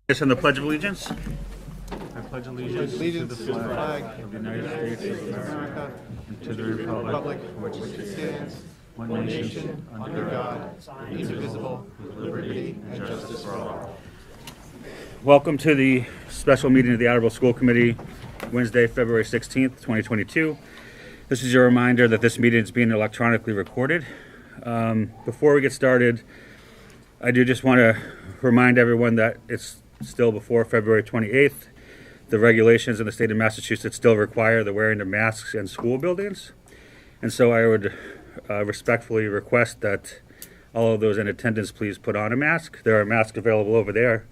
Yes, and the Pledge of Allegiance. I pledge allegiance to the flag of the United States of America and to the republic for which it stands, one nation, under God, indivisible, with liberty and justice for all. Welcome to the special meeting of the Attleboro School Committee, Wednesday, February 16th, 2022. This is your reminder that this meeting is being electronically recorded. Before we get started, I do just want to remind everyone that it's still before February 28th. The regulations in the state of Massachusetts still require the wearing of masks in school buildings. And so I would respectfully request that all of those in attendance please put on a mask. There are masks available over there.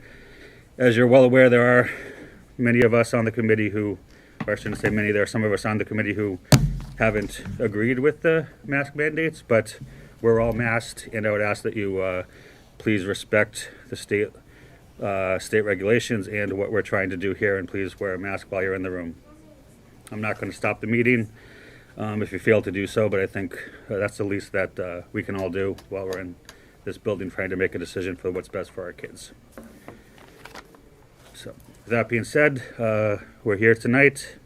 As you're well aware, there are many of us on the committee who, or I shouldn't say many, there are some of us on the committee who haven't agreed with the mask mandates, but we're all masked, and I would ask that you please respect the state regulations and what we're trying to do here, and please wear a mask while you're in the room. I'm not going to stop the meeting if you fail to do so, but I think that's the least that we can all do while we're in this building trying to make a decision for what's best for our kids. So, with that being said, we're here tonight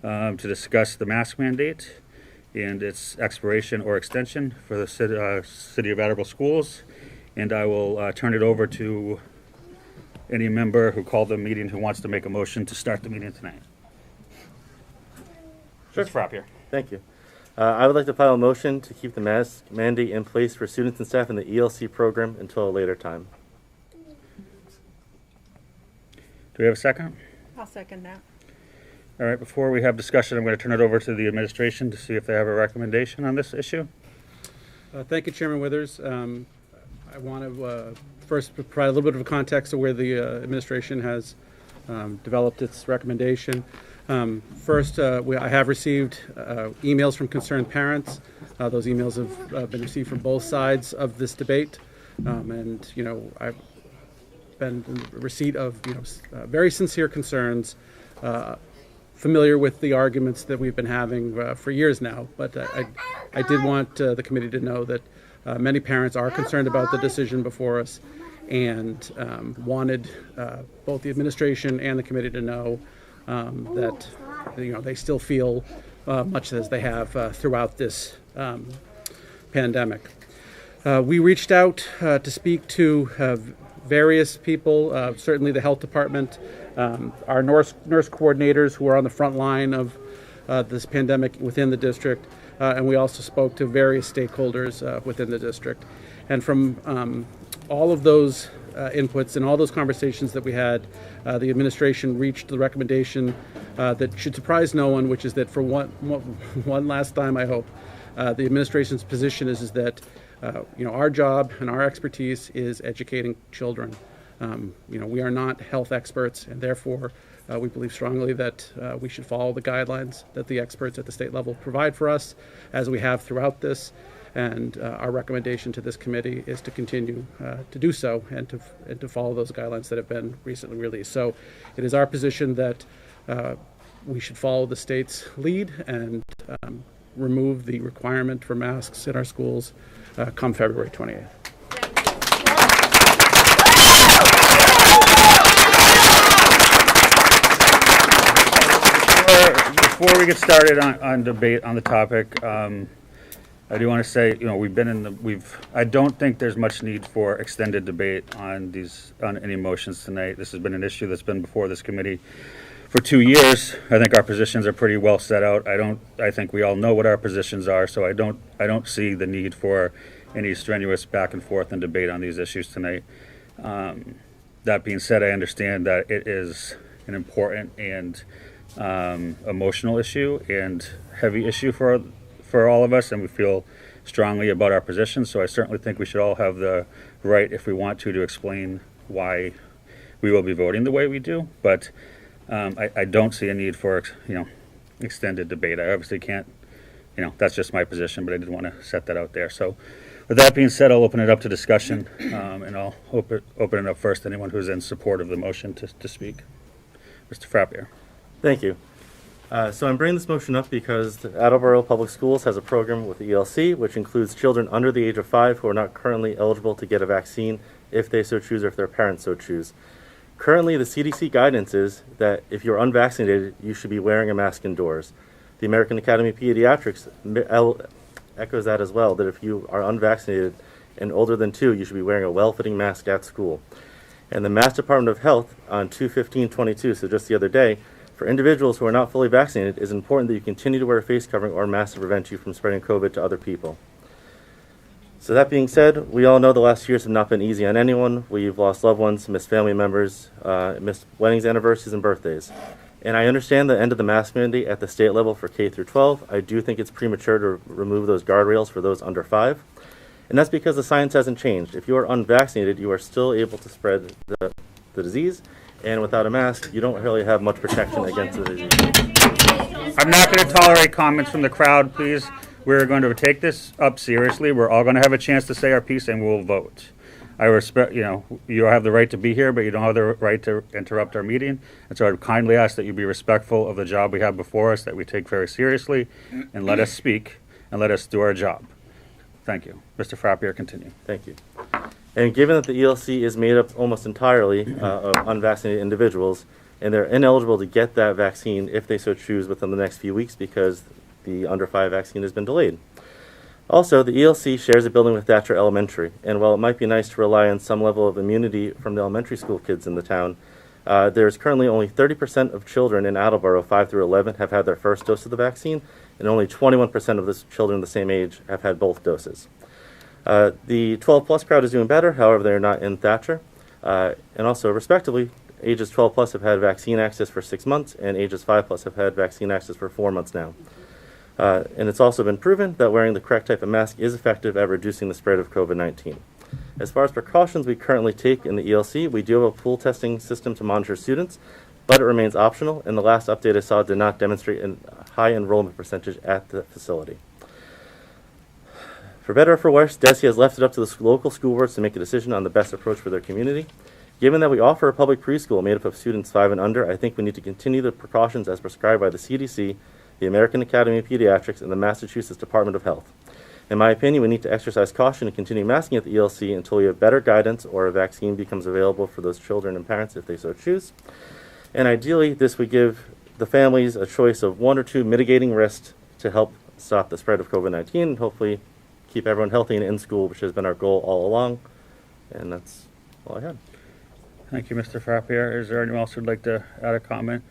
to discuss the mask mandate and its expiration or extension for the City of Attleboro schools, and I will turn it over to any member who called the meeting who wants to make a motion to start the meeting tonight. Sure. Mr. Frappier. Thank you. I would like to file a motion to keep the mask mandate in place for students and staff in the ELC program until a later time. Do we have a second? I'll second that. All right, before we have discussion, I'm going to turn it over to the administration to see if they have a recommendation on this issue. Thank you, Chairman Withers. I want to first provide a little bit of context of where the administration has developed its recommendation. First, I have received emails from concerned parents. Those emails have been received from both sides of this debate, and I've been in receipt of very sincere concerns, familiar with the arguments that we've been having for years now. But I did want the committee to know that many parents are concerned about the decision before us, and wanted both the administration and the committee to know that they still feel much as they have throughout this pandemic. We reached out to speak to various people, certainly the health department, our nurse coordinators who are on the front line of this pandemic within the district, and we also spoke to various stakeholders within the district. And from all of those inputs and all those conversations that we had, the administration reached the recommendation that should surprise no one, which is that for one last time, I hope, the administration's position is that our job and our expertise is educating children. We are not health experts, and therefore we believe strongly that we should follow the guidelines that the experts at the state level provide for us, as we have throughout this. And our recommendation to this committee is to continue to do so and to follow those guidelines that have been recently released. So it is our position that we should follow the state's lead and remove the requirement for masks in our schools come February 28th. Before we get started on debate on the topic, I do want to say, I don't think there's much need for extended debate on any motions tonight. This has been an issue that's been before this committee for 2 years. I think our positions are pretty well set out. I think we all know what our positions are, so I don't see the need for any strenuous back and forth and debate on these issues tonight. That being said, I understand that it is an important and emotional issue and heavy issue for all of us, and we feel strongly about our positions. So I certainly think we should all have the right, if we want to explain why we will be voting the way we do. But I don't see a need for extended debate. I obviously can't. That's just my position, but I did want to set that out there. So with that being said, I'll open it up to discussion, and I'll open it up first to anyone who's in support of the motion to speak. Mr. Frappier. Thank you. So I'm bringing this motion up because the Attleboro Public Schools has a program with the ELC, which includes children under the age of 5 who are not currently eligible to get a vaccine if they so choose or if their parents so choose. Currently, the CDC guidance is that if you're unvaccinated, you should be wearing a mask indoors. The American Academy of Pediatrics echoes that as well, that if you are unvaccinated and older than 2, you should be wearing a well-fitting mask at school. And the Mass Department of Health on 2/15/22, so just the other day, for individuals who are not fully vaccinated, it is important that you continue to wear a face covering or mask to prevent you from spreading COVID to other people. So that being said, we all know the last years have not been easy on anyone. We've lost loved ones, missed family members, missed weddings, anniversaries, and birthdays. And I understand the end of the mask mandate at the state level for K through 12. I do think it's premature to remove those guardrails for those under 5. And that's because the science hasn't changed. If you are unvaccinated, you are still able to spread the disease. And without a mask, you don't really have much protection against the disease. I'm not going to tolerate comments from the crowd, please. We're going to take this up seriously. We're all going to have a chance to say our piece, and we'll vote. I respect, you have the right to be here, but you don't have the right to interrupt our meeting. And so I would kindly ask that you be respectful of the job we have before us, that we take very seriously, and let us speak, and let us do our job. Thank you. Mr. Frappier, continue. Thank you. And given that the ELC is made up almost entirely of unvaccinated individuals, and they're ineligible to get that vaccine if they so choose within the next few weeks because the under 5 vaccine has been delayed. Also, the ELC shares a building with Thatcher Elementary, and while it might be nice to rely on some level of immunity from the elementary school kids in the town, there's currently only 30% of children in Attleboro, 5 through 11, have had their first dose of the vaccine, and only 21% of the children the same age have had both doses. The 12-plus crowd is doing better, however, they're not in Thatcher. And also, respectively, ages 12-plus have had vaccine access for 6 months, and ages 5-plus have had vaccine access for 4 months now. And it's also been proven that wearing the correct type of mask is effective at reducing the spread of COVID-19. As far as precautions we currently take in the ELC, we do have a pool testing system to monitor students, but it remains optional, and the last update I saw did not demonstrate a high enrollment percentage at the facility. For better or for worse, DESE has left it up to the local school boards to make a decision on the best approach for their community. Given that we offer a public preschool made up of students 5 and under, I think we need to continue the precautions as prescribed by the CDC, the American Academy of Pediatrics, and the Massachusetts Department of Health. In my opinion, we need to exercise caution and continue masking at the ELC until we have better guidance or a vaccine becomes available for those children and parents if they so choose. And ideally, this would give the families a choice of 1 or 2 mitigating risks to help stop the spread of COVID-19 and hopefully keep everyone healthy and in school, which has been our goal all along. And that's all I had. Thank you, Mr. Frappier. Is there anyone else who'd like to add a comment?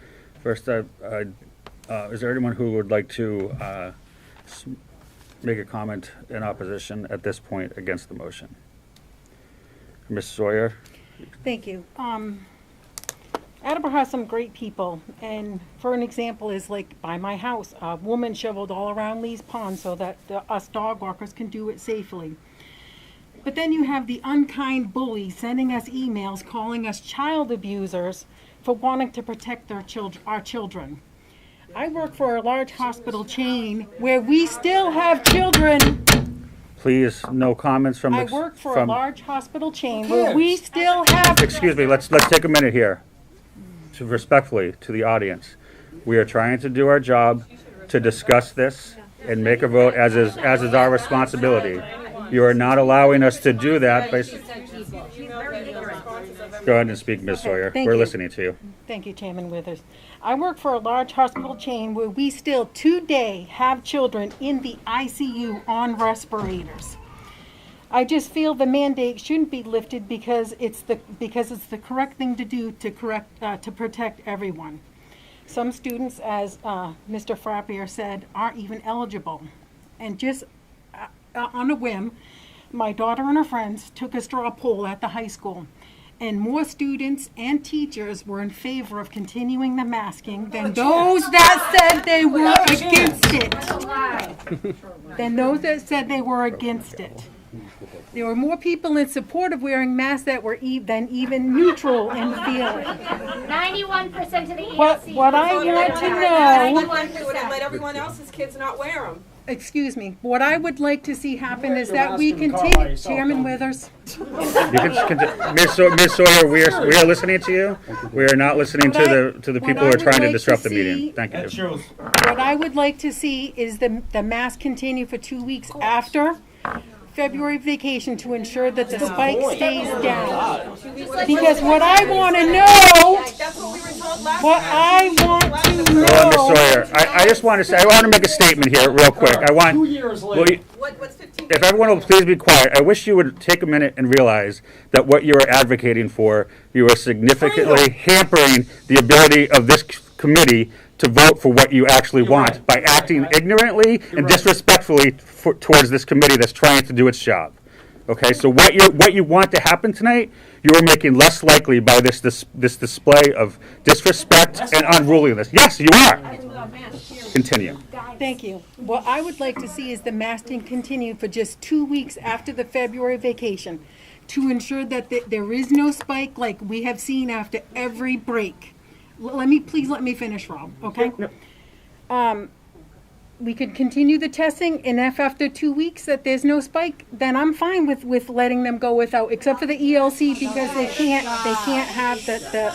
First, is there anyone who would like to make a comment in opposition at this point against the motion? Ms. Sawyer? Thank you. Attleboro has some great people, and for an example is like by my house, a woman shoveled all around Lee's Pond so that us dog walkers can do it safely. But then you have the unkind bully sending us emails calling us child abusers for wanting to protect our children. I work for a large hospital chain where we still have children. Please, no comments from the... I work for a large hospital chain where we still have... Excuse me, let's take a minute here. Respectfully to the audience. We are trying to do our job to discuss this and make a vote as is our responsibility. You are not allowing us to do that by... Go ahead and speak, Ms. Sawyer. We're listening to you. Thank you, Chairman Withers. I work for a large hospital chain where we still today have children in the ICU on respirators. I just feel the mandate shouldn't be lifted because it's the correct thing to do to protect everyone. Some students, as Mr. Frappier said, aren't even eligible. And just on a whim, my daughter and her friends took a straw poll at the high school, and more students and teachers were in favor of continuing the masking than those that said they were against it. There were more people in support of wearing masks that were than even neutral in the field. 91% of the ELC. What I want to know... 91 would let everyone else's kids not wear them. Excuse me. What I would like to see happen is that we continue... Chairman Withers. Ms. Sawyer, we are listening to you. We are not listening to the people who are trying to disrupt the meeting. Thank you. What I would like to see is the mask continue for 2 weeks after, February vacation to ensure that the spike stays down. Because what I want to know, That's what we were told last what time. I want to Ms. know. Sawyer, I just want to say, I want to make a statement here real quick. I want, 2 years will later. you- What's 15? if everyone will please be quiet, I wish you would take a minute and realize that what you are advocating for, you are significantly hampering the ability of this committee to vote for what you actually want right. by acting ignorantly and disrespectfully towards this committee that's trying to do its job. Okay, so what you want to happen tonight, you are making less likely by this display of disrespect and unruliness. Yes, you are. Continue. Thank you. What I would like to see is the masking continue for just 2 weeks after the February vacation to ensure that there is no spike like we have seen after every break. Let me finish, Rob, okay? We could continue the testing, and if after 2 weeks that there's no spike, then I'm fine with letting them go without, except for the ELC because they can't have the.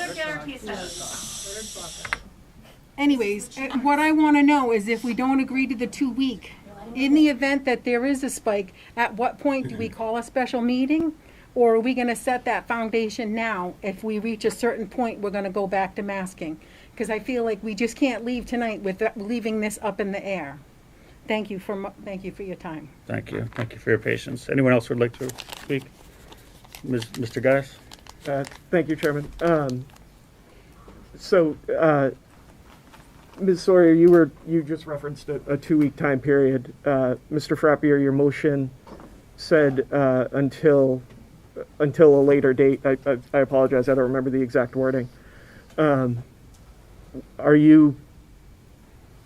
Anyways, what I want to know is if we don't agree to the 2 week, in the event that there is a spike, at what point do we call a special meeting? Or are we going to set that foundation now? If we reach a certain point, we're going to go back to masking. Because I feel like we just can't leave tonight with leaving this up in the air. Thank you for your time. Thank you. Thank you for your patience. Anyone else would like to speak? Mr. Geis? Thank you, Chairman. Ms. Sawyer, you just referenced a 2 week time period. Mr. Frappier, your motion said until a later date. I apologize. I don't remember the exact wording. Are you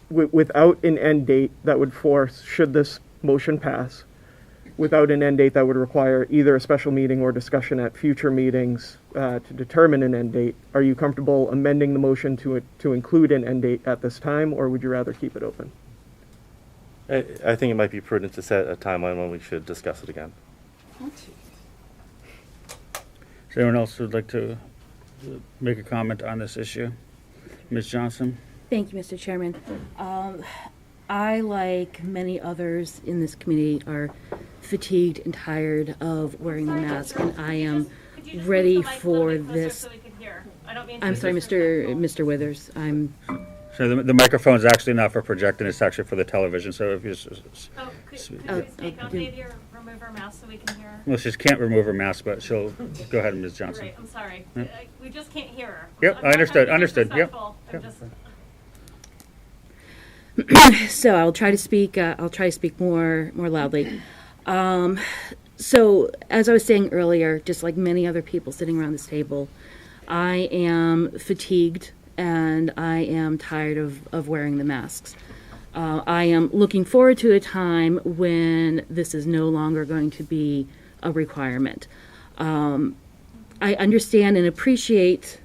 without an end date that would force, should this motion pass, without an end date that would require either a special meeting or discussion at future meetings to determine an end date? Are you comfortable amending the motion to include an end date at this time, or would you rather keep it open? I think it might be prudent to set a timeline when we should discuss it again. Is there anyone else who would like to make a comment on this issue? Ms. Johnson? Thank you, Mr. Chairman. I, like many others in this committee, are fatigued and tired of wearing the mask, and I am ready for this. I'm sorry, Mr. Withers. So the microphone's actually not for projecting, it's actually for the television, so if you just... Could you speak up maybe or remove our mask so we can hear her? Well, she can't remove her mask, but she'll... Go ahead, Ms. Johnson. Great, I'm sorry. We just can't hear her. Yep, I'm I not understood, trying to be understood, yep. disrespectful. I'm just... So I'll try to speak. More loudly. So as I was saying earlier, just like many other people sitting around this table, I am fatigued and I am tired of wearing the masks. I am looking forward to a time when this is no longer going to be a requirement. I understand and appreciate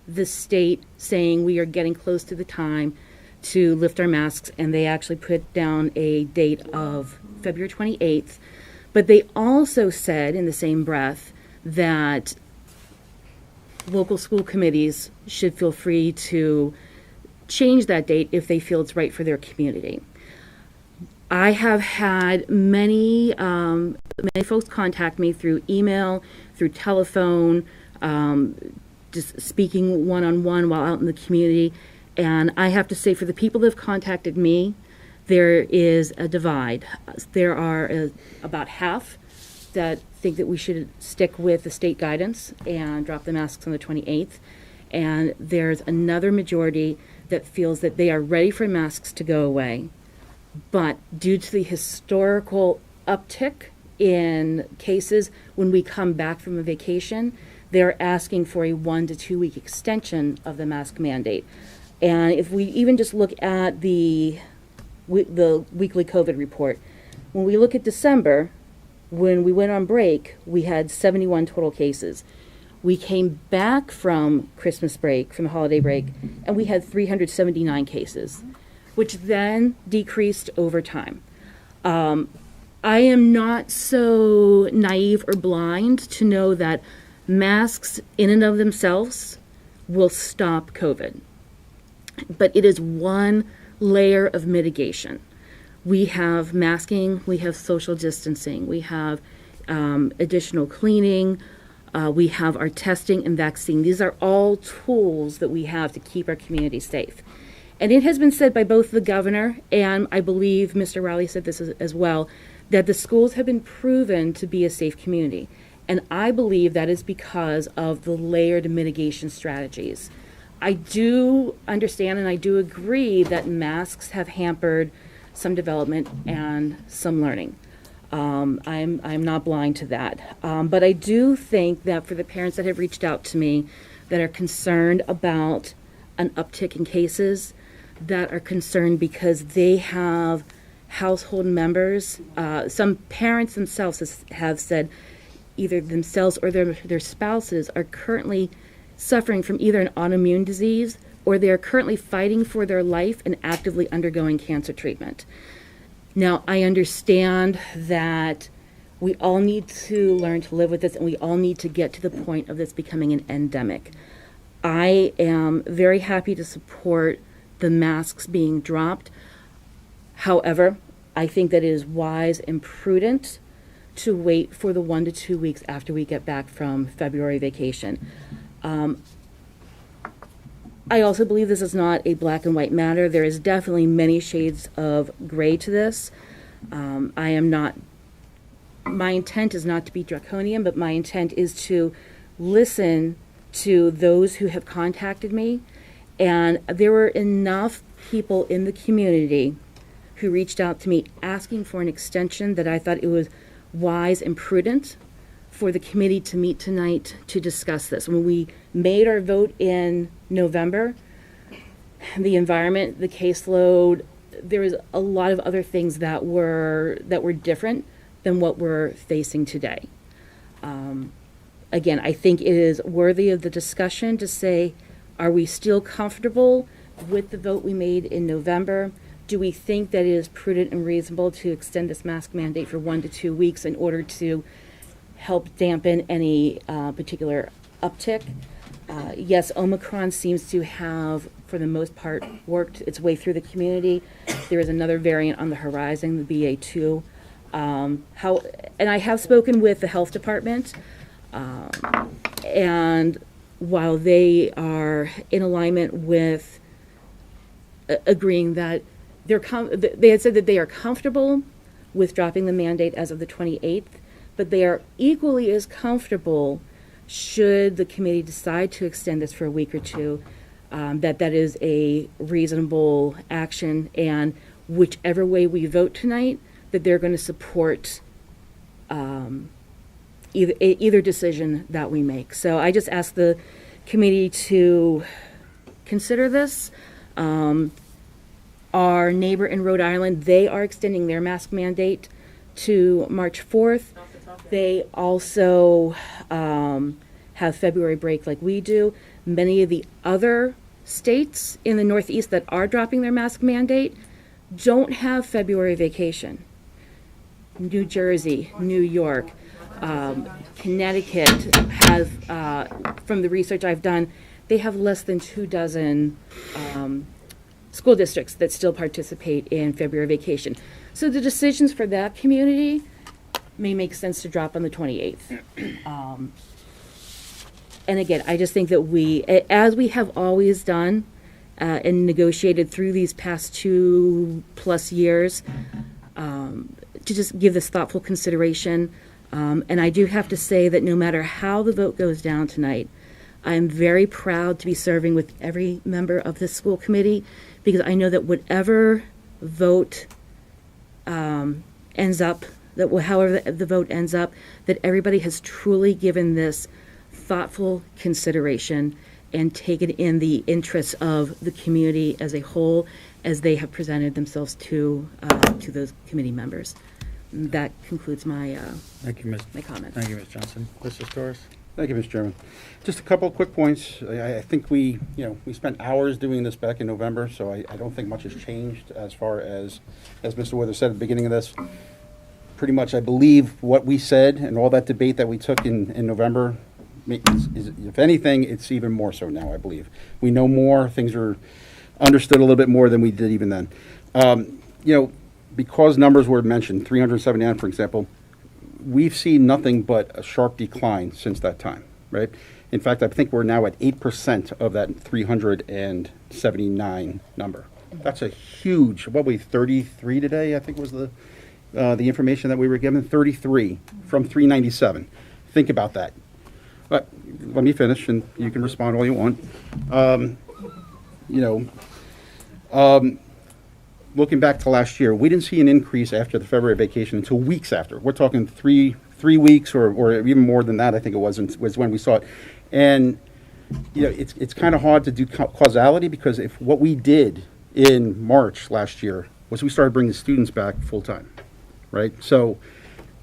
the state saying we are getting close to the time to lift our masks, and they actually put down a date of February 28th. But they also said in the same breath that local school committees should feel free to change that date if they feel it's right for their community. I have had many folks contact me through email, through telephone, just speaking one-on-one while out in the community. And I have to say, for the people that have contacted me, there is a divide. There are about half that think that we should stick with the state guidance and drop the masks on the 28th. And there's another majority that feels that they are ready for masks to go away. But due to the historical uptick in cases when we come back from a vacation, they're asking for a 1 to 2 week extension of the mask mandate. And if we even just look at the weekly COVID report, when we look at December, when we went on break, we had 71 total cases. We came back from Christmas break, from the holiday break, and we had 379 cases, which then decreased over time. I am not so naive or blind to know that masks in and of themselves will stop COVID. But it is one layer of mitigation. We have masking, we have social distancing, we have additional cleaning, we have our testing and vaccine. These are all tools that we have to keep our community safe. And it has been said by both the governor and I believe Mr. Riley said this as well, that the schools have been proven to be a safe community. And I believe that is because of the layered mitigation strategies. I do understand and I do agree that masks have hampered some development and some learning. I'm not blind to that. But I do think that for the parents that have reached out to me that are concerned about an uptick in cases, that are concerned because they have household members, some parents themselves have said either themselves or their spouses are currently suffering from either an autoimmune disease or they are currently fighting for their life and actively undergoing cancer treatment. Now, I understand that we all need to learn to live with this and we all need to get to the point of this becoming an endemic. I am very happy to support the masks being dropped. However, I think that it is wise and prudent to wait for the 1 to 2 weeks after we get back from February vacation. I also believe this is not a black and white matter. There is definitely many shades of gray to this. My intent is not to be draconian, but my intent is to listen to those who have contacted me. And there were enough people in the community who reached out to me asking for an extension that I thought it was wise and prudent for the committee to meet tonight to discuss this. When we made our vote in November, the environment, the caseload, there was a lot of other things that were different than what we're facing today. Again, I think it is worthy of the discussion to say, are we still comfortable with the vote we made in November? Do we think that it is prudent and reasonable to extend this mask mandate for 1 to 2 weeks in order to help dampen any particular uptick? Yes, Omicron seems to have, for the most part, worked its way through the community. There is another variant on the horizon, the BA2. And I have spoken with the health department, and while they are in alignment with agreeing that they had said that they are comfortable with dropping the mandate as of the 28th, but they are equally as comfortable should the committee decide to extend this for a week or two, that is a reasonable action, and whichever way we vote tonight, that they're going to support either decision that we make. So I just ask the committee to consider this. Our neighbor in Rhode Island, they are extending their mask mandate to March 4th. They also have February break like we do. Many of the other states in the Northeast that are dropping their mask mandate don't have February vacation. New Jersey, New York, Connecticut have, from the research I've done, they have less than 24 school districts that still participate in February vacation. So the decisions for that community may make sense to drop on the 28th. And again, I just think that we, as we have always done and negotiated through these past 2+ years, to just give this thoughtful consideration. And I do have to say that no matter how the vote goes down tonight, I am very proud to be serving with every member of this school committee, because I know that whatever vote ends up, however the vote ends up, that everybody has truly given this thoughtful consideration and taken in the interests of the community as a whole, as they have presented themselves to those committee members. That concludes my Thank you, Ms. my comments. Thank you, Ms. Johnson. Mr. Storrs? Thank you, Mr. Chairman. Just a couple of quick points. I think we spent hours doing this back in November, so I don't think much has changed as far as Mr. Withers said at the beginning of this. Pretty much, I believe what we said and all that debate that we took in November, is, if anything, it's even more so now, I believe. We know more. Things are understood a little bit more than we did even then. because numbers were mentioned, 379, for example, we've seen nothing but a sharp decline since that time, right? In fact, I think we're now at 8% of that 379 number. That's a huge, 33 today, I think was the information that we were given, 33 from 397. Think about that. But let me finish, and you can respond all you want. Looking back to last year, we didn't see an increase after the February vacation until weeks after. We're talking three weeks or even more than that, I think it was when we saw it. And, it's kind of hard to do causality, because if what we did in March last year was we started bringing students back full time, right? So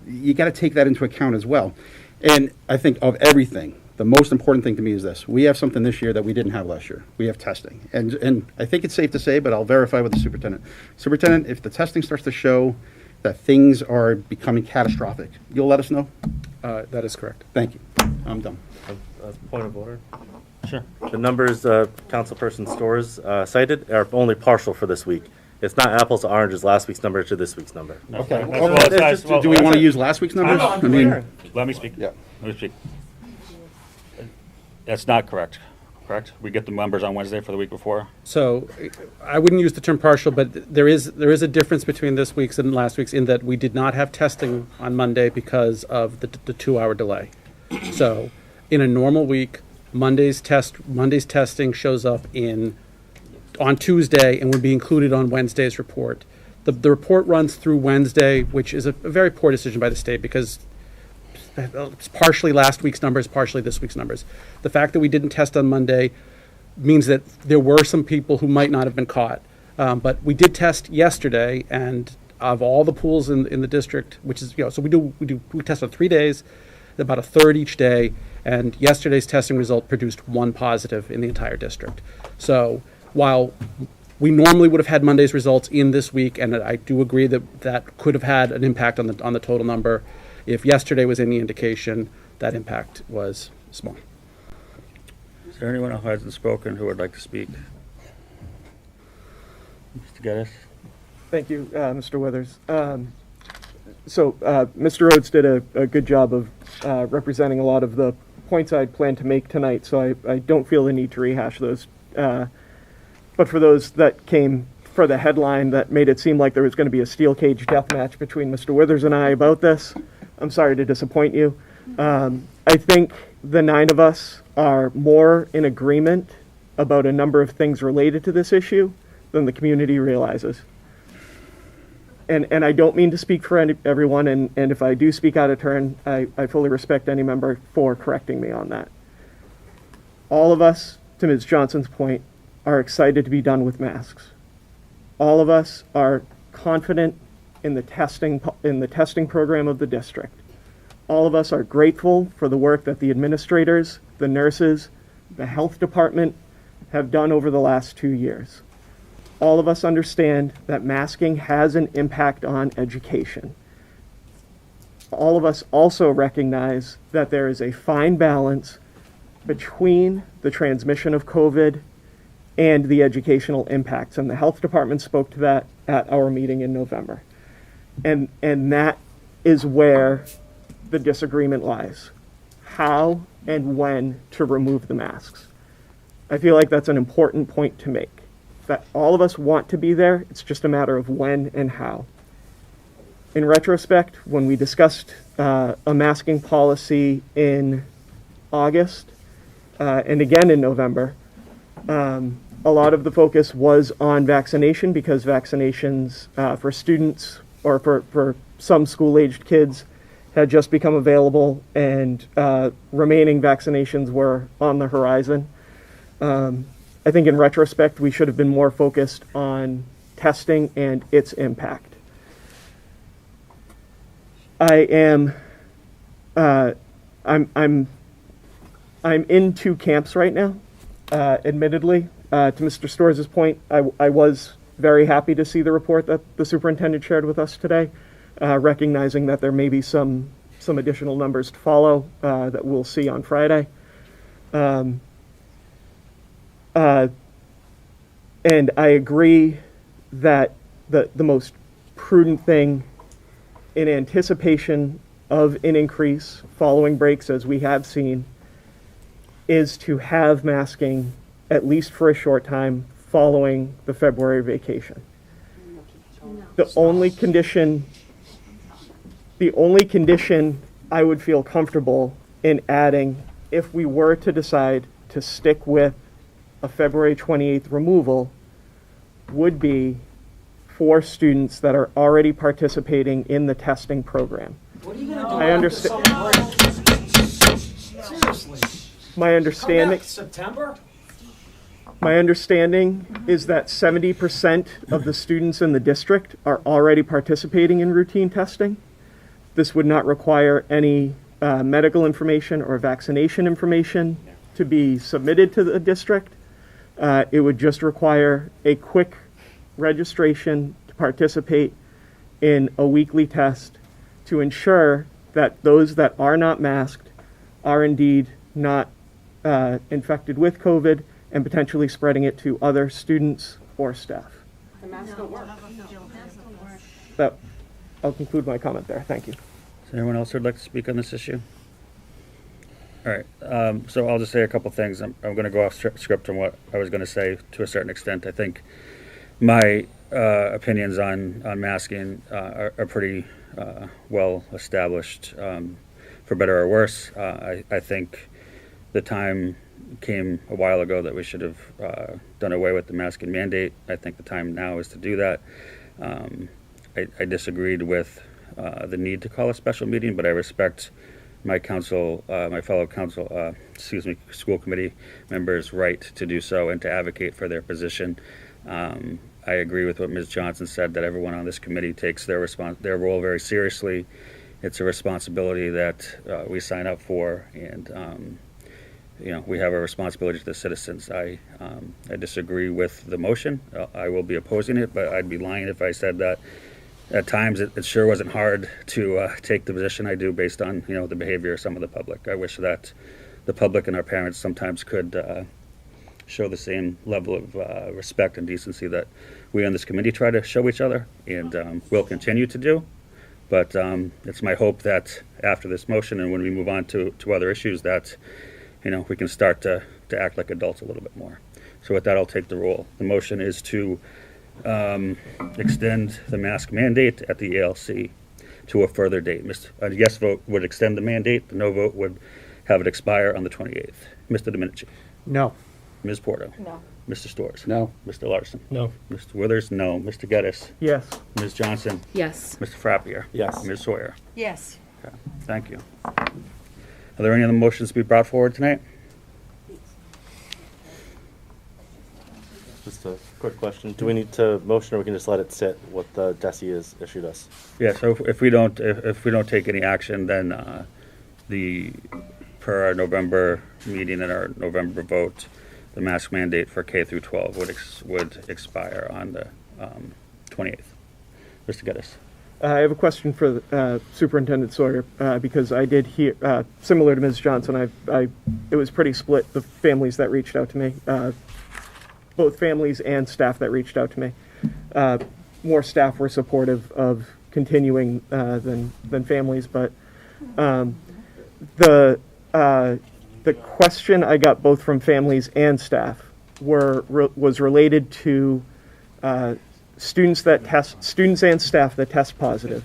you got to take that into account as well. And I think of everything, the most important thing to me is this. We have something this year that we didn't have last year. We have testing. And I think it's safe to say, but I'll verify with the superintendent. Superintendent, if the testing starts to show that things are becoming catastrophic, you'll let us know? That is correct. Thank you. I'm done. Point of order. Sure. The numbers Councilperson Storrs cited are only partial for this week. It's not apples to oranges, last week's number to this week's number. Okay. Well, that's- Do we want to use last week's numbers? I mean, Let me speak. Yeah. Let me speak. That's not correct. Correct? We get the numbers on Wednesday for the week before? So I wouldn't use the term partial, but there is a difference between this week's and last week's in that we did not have testing on Monday because of the 2-hour delay. So in a normal week, Monday's testing shows up on Tuesday and would be included on Wednesday's report. The report runs through Wednesday, which is a very poor decision by the state, because it's partially last week's numbers, partially this week's numbers. The fact that we didn't test on Monday means that there were some people who might not have been caught. But we did test yesterday, and of all the pools in the district, which is, so we test on 3 days, about a third each day, and yesterday's testing result produced 1 positive in the entire district. So while we normally would have had Monday's results in this week, and I do agree that could have had an impact on the total number, if yesterday was any indication, that impact was small. Is there anyone who hasn't spoken who would like to speak? Mr. Geddes? Thank you, Mr. Withers. Mr. Rhodes did a good job of representing a lot of the points I'd planned to make tonight, so I don't feel the need to rehash those. But for those that came for the headline that made it seem like there was going to be a steel cage death match between Mr. Withers and I about this, I'm sorry to disappoint you. I think the 9 of us are more in agreement about a number of things related to this issue than the community realizes. And I don't mean to speak for everyone, and if I do speak out of turn, I fully respect any member for correcting me on that. All of us, to Ms. Johnson's point, are excited to be done with masks. All of us are confident in the testing program of the district. All of us are grateful for the work that the administrators, the nurses, the health department have done over the last 2 years. All of us understand that masking has an impact on education. All of us also recognize that there is a fine balance between the transmission of COVID and the educational impacts, and the health department spoke to that at our meeting in November. And that is where the disagreement lies. How and when to remove the masks. I feel like that's an important point to make. That all of us want to be there, it's just a matter of when and how. In retrospect, when we discussed a masking policy in August and again in November, a lot of the focus was on vaccination, because vaccinations for students or for some school-aged kids had just become available, and remaining vaccinations were on the horizon. I think in retrospect, we should have been more focused on testing and its impact. I'm in 2 camps right now, admittedly. To Mr. Storrs' point, I was very happy to see the report that the superintendent shared with us today, recognizing that there may be some additional numbers to follow that we'll see on Friday. And I agree that the most prudent thing in anticipation of an increase following breaks, as we have seen, is to have masking at least for a short time following the February vacation. The only condition I would feel comfortable in adding, if we were to decide to stick with a February 28th removal, would be for students that are already participating in the testing program. What are you going to do? I understand. Seriously. My understanding. September? My understanding is that 70% of the students in the district are already participating in routine testing. This would not require any medical information or vaccination information to be submitted to the district. It would just require a quick registration to participate in a weekly test to ensure that those that are not masked are indeed not infected with COVID and potentially spreading it to other students or staff. The masks don't work. That, I'll conclude my comment there. Thank you. Is there anyone else who'd like to speak on this issue? All right, so I'll just say a couple things. I'm going to go off script on what I was going to say to a certain extent. I think my opinions on masking are pretty well established, for better or worse. I think the time came a while ago that we should have done away with the masking mandate. I think the time now is to do that. I disagreed with the need to call a special meeting, but I respect my fellow school committee members' right to do so and to advocate for their position. I agree with what Ms. Johnson said, that everyone on this committee takes their role very seriously. It's a responsibility that we sign up for, and we have a responsibility to the citizens. I disagree with the motion. I will be opposing it, but I'd be lying if I said that at times it sure wasn't hard to take the position I do based on the behavior of some of the public. I wish that the public and our parents sometimes could show the same level of respect and decency that we on this committee try to show each other, and will continue to do. But it's my hope that after this motion and when we move on to other issues that we can start to act like adults a little bit more. So with that, I'll take the roll. The motion is to extend the mask mandate at the ELC to a further date. A yes vote would extend the mandate. The no vote would have it expire on the 28th. Mr. Domenici. No. Ms. Porto. No. Mr. Storrs. No. Mr. Larson. No. Mr. Withers. No. Mr. Geddes. Yes. Ms. Johnson. Yes. Mr. Frappier. Yes. Ms. Sawyer. Yes. Okay. Thank you. Are there any other motions to be brought forward tonight? Just a quick question. Do we need to motion, or we can just let it sit, what the DESI has issued us? Yeah, so if we don't take any action, then per our November meeting and our November vote, the mask mandate for K through 12 would expire on the 28th. Mr. Geddes. I have a question for Superintendent Sawyer, because I did hear, similar to Ms. Johnson, it was pretty split, the families that reached out to me, both families and staff that reached out to me. More staff were supportive of continuing than families, but the question I got both from families and staff was related to students and staff that test positive,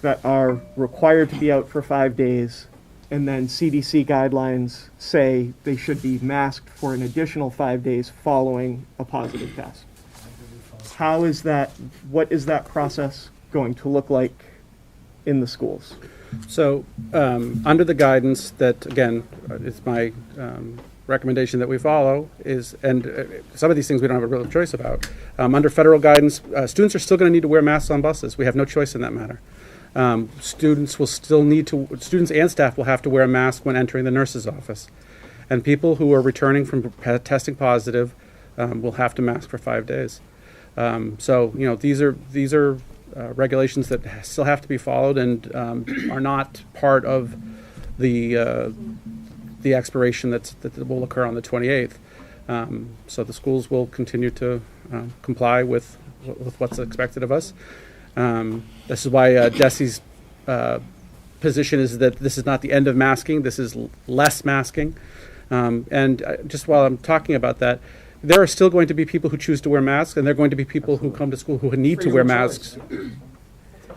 that are required to be out for 5 days, and then CDC guidelines say they should be masked for an additional 5 days following a positive test. How is that, what is that process going to look like in the schools? So, under the guidance that, again, it's my recommendation that we follow is, and some of these things we don't have a real choice about. Under federal guidance, students are still going to need to wear masks on buses. We have no choice in that matter. Students and staff will have to wear a mask when entering the nurse's office. And people who are returning from testing positive will have to mask for 5 days. So, these are regulations that still have to be followed and are not part of the expiration that will occur on the 28th. So the schools will continue to comply with what's expected of us. This is why Desi's position is that this is not the end of masking, this is less masking. Just while I'm talking about that, there are still going to be people who choose to wear masks, and there are going to be people who come to school who need to wear masks.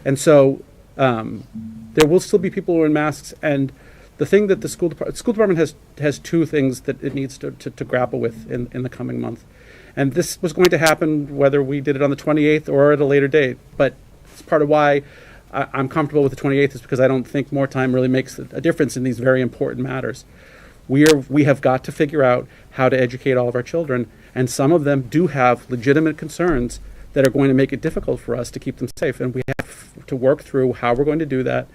And so there will still be people who wear masks. And the thing that the school department has two things that it needs to grapple with in the coming month. And this was going to happen whether we did it on the 28th or at a later date. But it's part of why I'm comfortable with the 28th, is because I don't think more time really makes a difference in these very important matters. We have got to figure out how to educate all of our children, and some of them do have legitimate concerns that are going to make it difficult for us to keep them safe. And we have to work through how we're going to do that,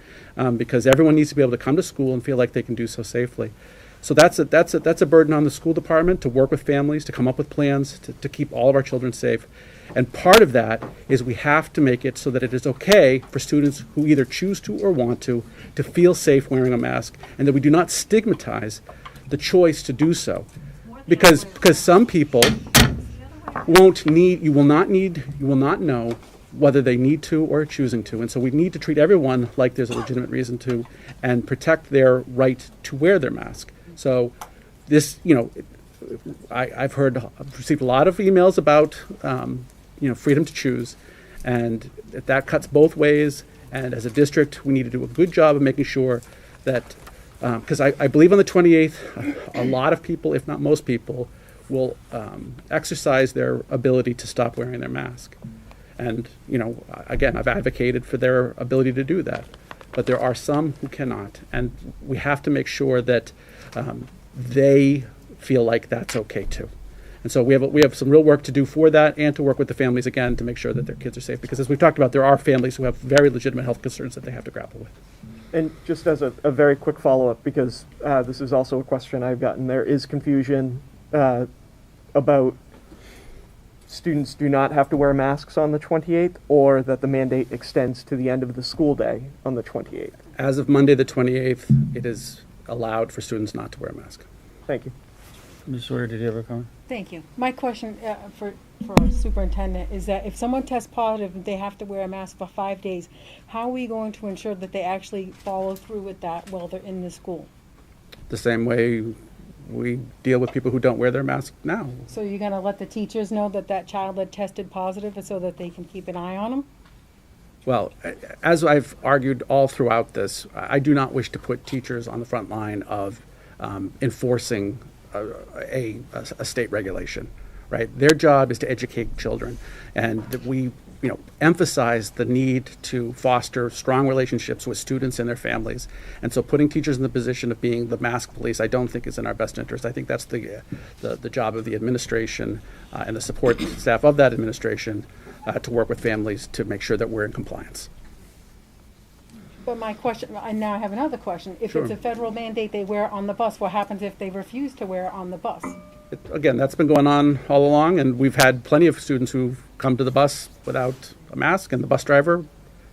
because everyone needs to be able to come to school and feel like they can do so safely. So that's a burden on the school department to work with families, to come up with plans to keep all of our children safe. And part of that is we have to make it so that it is okay for students who either choose to or want to feel safe wearing a mask, and that we do not stigmatize the choice to do so. Because some people you will not know whether they need to or are choosing to. And so we need to treat everyone like there's a legitimate reason to, and protect their right to wear their mask. So this, I've received a lot of emails about, freedom to choose, and that cuts both ways. And as a district, we need to do a good job of making sure that, because I believe on the 28th, a lot of people, if not most people, will exercise their ability to stop wearing their mask. And, again, I've advocated for their ability to do that. But there are some who cannot. And we have to make sure that they feel like that's okay too. And so we have some real work to do for that, and to work with the families again to make sure that their kids are safe. Because as we've talked about, there are families who have very legitimate health concerns that they have to grapple with. And just as a very quick follow-up, because this is also a question I've gotten, there is confusion about students do not have to wear masks on the 28th, or that the mandate extends to the end of the school day on the 28th. As of Monday the 28th, it is allowed for students not to wear a mask. Thank you. Ms. Sawyer, did you have a comment? Thank you. My question for superintendent is that if someone tests positive and they have to wear a mask for 5 days, how are we going to ensure that they actually follow through with that while they're in the school? The same way we deal with people who don't wear their mask now. So you're going to let the teachers know that child had tested positive so that they can keep an eye on them? Well, as I've argued all throughout this, I do not wish to put teachers on the front line of enforcing a state regulation, right? Their job is to educate children, and that we emphasize the need to foster strong relationships with students and their families. And so putting teachers in the position of being the mask police, I don't think is in our best interest. I think that's the job of the administration and the support staff of that administration to work with families to make sure that we're in compliance. But my question, and now I have another question. If it's a federal mandate they wear on the bus, what happens if they refuse to wear it on the bus? Again, that's been going on all along, and we've had plenty of students who've come to the bus without a mask, and the bus driver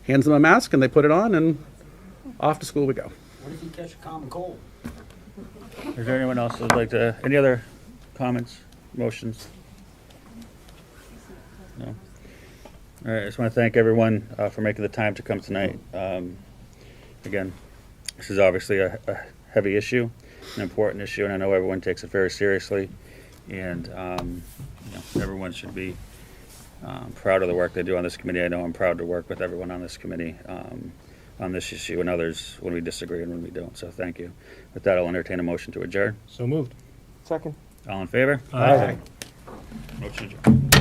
hands them a mask, and they put it on, and off to school we go. What if you catch a common cold? Is there anyone else who'd like to, any other comments, motions? No? All right, I just want to thank everyone for making the time to come tonight. Again, this is obviously a heavy issue, an important issue, and I know everyone takes it very seriously. And everyone should be proud of the work they do on this committee. I know I'm proud to work with everyone on this committee on this issue, and others when we disagree and when we don't. So thank you. With that, I'll entertain a motion to adjourn. So moved. Second. All in favor? Aye. Motion adjourned.